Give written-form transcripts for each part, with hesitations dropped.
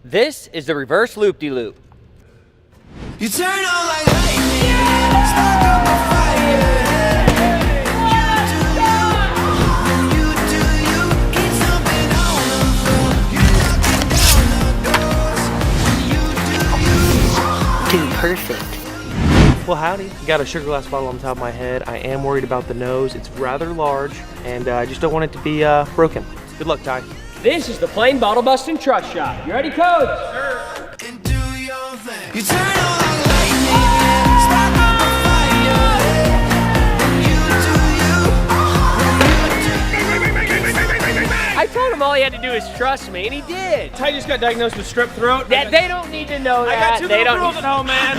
This is the reverse loop-de-loop. You turn on like lightning, spark up a fire. You do you, keep something on the floor. You're knocking down the doors. Dude Perfect. Well, howdy. You got a sugar glass bottle on top of my head. I am worried about the nose. It's rather large, and I just don't want it to be broken. Good luck, Ty. This is the plain bottle busting trust shot. You ready, codes? Sure. And do your thing. You turn on like lightning, spark up a fire. You do you. I told him all he had to do is trust me, and he did. Ty just got diagnosed with strep throat. That they don't need to know that. I got two they little don't. girls at home, man.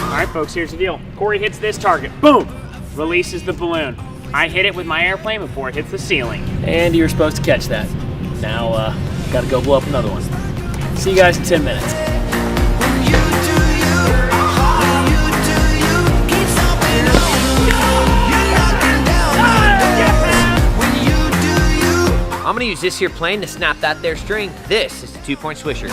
All right, folks, here's the deal. Corey hits this target. Boom! Releases the balloon. I hit it with my airplane before it hits the ceiling. And you were supposed to catch that. Now, gotta go blow up another one. See you guys in 10 minutes. I'm gonna use this here plane to snap that there string. This is the 2-point swisher.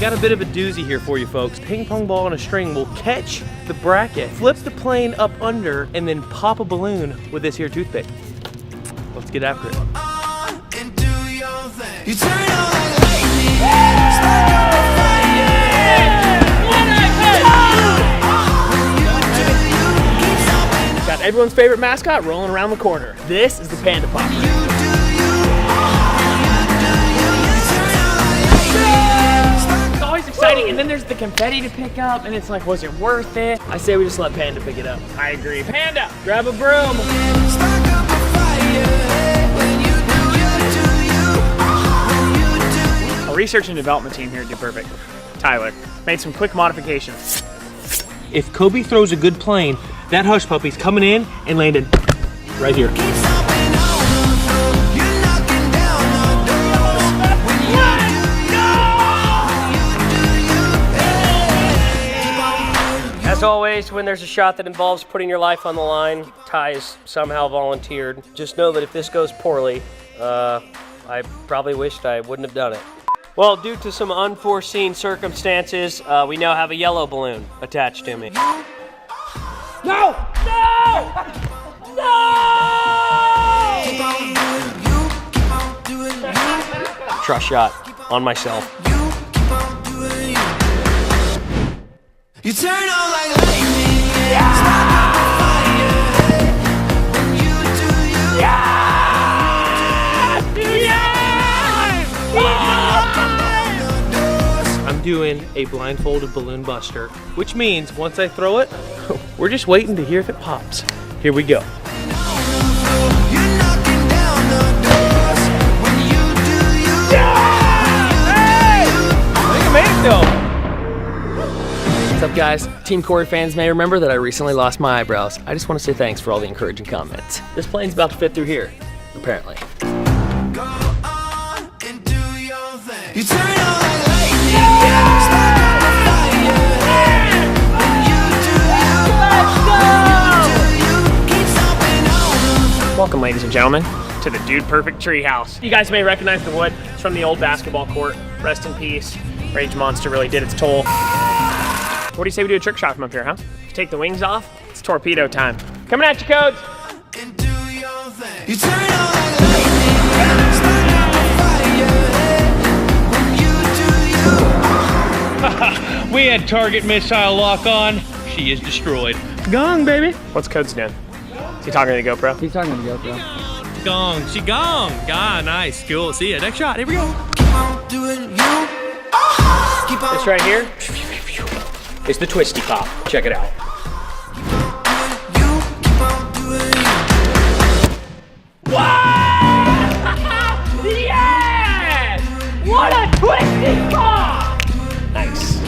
Got a bit of a doozy here for you folks. Ping pong ball on a string will catch the bracket, flip the plane up under, and then pop a balloon with this here toothpick. Let's get after it. You turn on like lightning, spark up a fire. Got everyone's favorite mascot rolling around the corner. This is the Panda Pop. It's always exciting, and then there's the confetti to pick up, and it's like, was it worth it? I say we just let Panda pick it up. I agree. Panda, grab a broom. Spark up a fire. Our research and development team here at Dude Perfect, Tyler, made some quick modifications. If Kobe throws a good plane, that hush puppy's coming in and landed right here. As always, when there's a shot that involves putting your life on the line, Ty has somehow volunteered. Just know that if this goes poorly, I probably wished I wouldn't have done it. Well, due to some unforeseen circumstances, we now have a yellow balloon attached to me. No! No! No! Trust shot on myself. You turn on like lightning, spark up a fire. When you do you. I'm doing a blindfolded balloon buster, which means once I throw it, we're just waiting to hear if it pops. Here we go. You're knocking down the doors. When you do you. Hey! I think I made it though. What's up, guys? Team Corey fans may remember that I recently lost my eyebrows. I just want to say thanks for all the encouraging comments. This plane's about to fit through here, apparently. Go on and do your thing. You turn on like lightning, spark up a fire. When you do you, keep something on. Welcome, ladies and gentlemen, to the Dude Perfect Treehouse. You guys may recognize the wood. It's from the old basketball court. Rest in peace. Rage Monster really did its toll. What do you say we do a trick shot from up here, huh? Take the wings off. It's torpedo time. Coming at you, Codes. And do your thing. You turn on like lightning, spark up a fire. When you do you. We had target missile lock on. She is destroyed. Gong, baby. What's Codes doing? Is he talking to the GoPro? He's talking to the GoPro. Gong. She gong. God, nice. Cool. See ya. Next shot. Here we go. Keep on doing you. Keep on. This right here is the Twisty Pop. Check it out. You keep on doing you. Yes! What a Twisty Pop! Nice.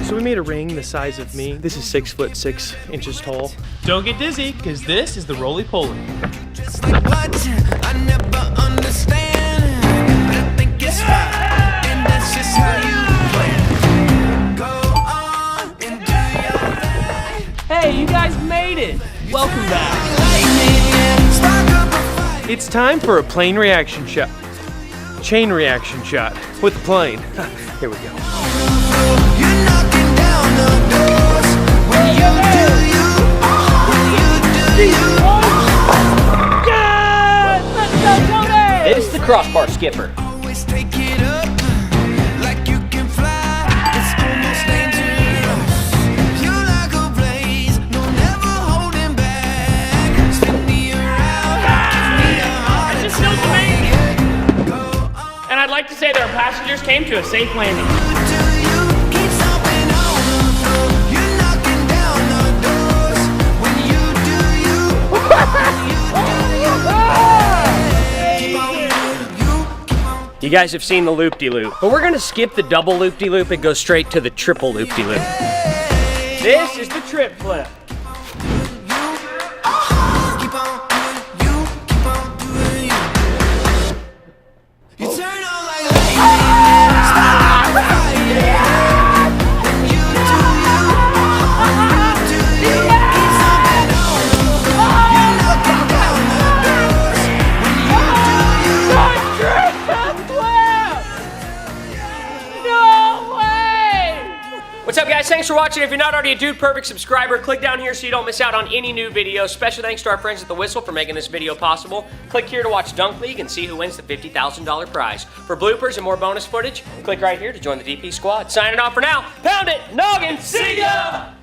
So we made a ring the size of me. This is 6'6" tall. Don't get dizzy, because this is the roly-poly. It's like what? I never understand. welcome back. lightning, spark up a fire. It's time for a plane reaction shot. Chain reaction shot with the plane. Here we go. You're knocking down the doors. When you do you, when you do you. It's the crossbar skipper. Always take it up like you can fly. It's almost dangerous. You're like a blaze, no never holding back. Spin me around, give me a heart Just attack. snow's amazing. And I'd like to say that our passengers came to a safe landing. Do you keep stomping on the floor? You're knocking down the doors. When you do you, when you do you. You guys have seen the loop-de-loop, but we're gonna skip the double loop-de-loop and go straight to the triple loop-de-loop. This is the trip flip. Keep on doing you, keep on doing you. You turn on like lightning, start like fire. When you do you, when you do you, keep stomping on the floor. You're knocking down the doors. When you do you, What's up, guys? Thanks for watching. If you're not already a Dude Perfect subscriber, click down here so you don't miss out on any new videos. Special thanks to our friends at The Whistle for making this video possible. Click here to watch Dunk League and see who wins the $50,000 prize. For bloopers and more bonus footage, click right here to join the DP squad. Signing off for now. Pound it, noggin, see ya!